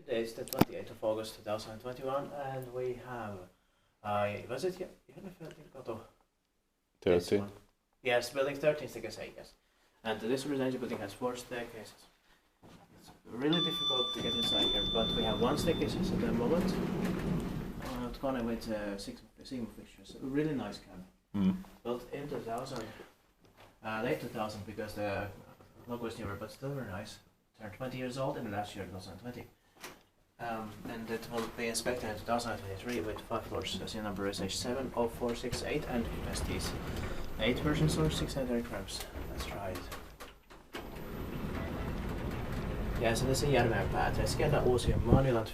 Today is the 28th of August 2021 and we have, was it Järnefeltinkatu? 30. Yes, building 13 staircase, yes. And this residential building has 4 staircases. It's really difficult to get inside here, but we have 1 staircase at the moment. Kone with Sigma fixtures. A really nice cabin. Built in 2000, late 2000 because the logo is newer, but still very nice. Turned 20 years old in the last year, 2020. And it will be inspected in 2023 with 5 floors. SE number is H70468 and capacity is 8 persons or 600 grams. Let's try it. Ja sen se Järvenpää. Det ska ända uusia Finland.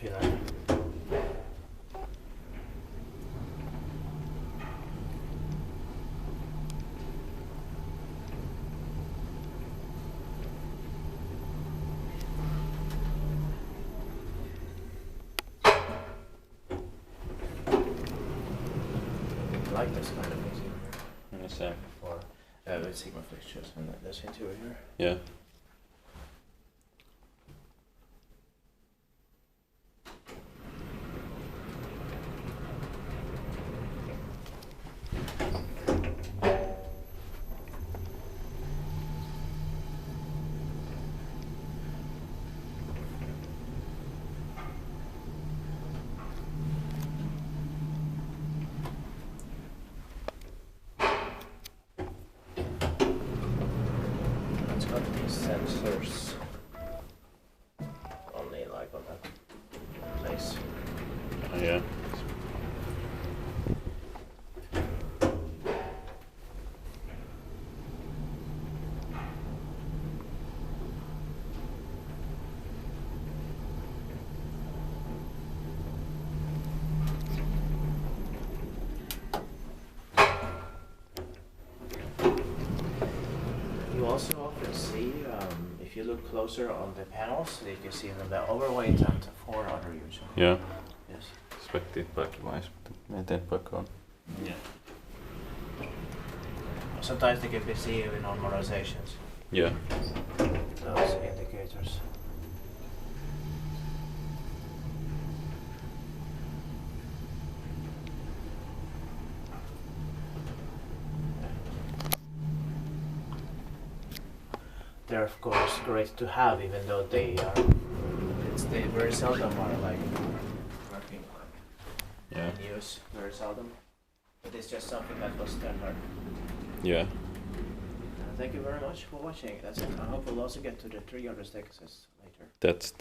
I like this kind of music here. Yes, sir. For with Sigma fixtures and this interior here. Yeah. It's got these sensors only like on that place. Yeah. You also often see, if you look closer on the panels, you can see them the overweight and 4 other usually. Yeah. Yes. Spektit päällimmäis, mutta me ei tee paikkaan. Yeah. Sometimes they can be seen in normalizations. Yeah. Those indicators. They're of course great to have, even though they very seldom are like working Yeah. in use, very seldom. But it's just something that was standard. Yeah. Thank you very much for watching. That's it. I hope we'll also get to the 300 staircases later. That's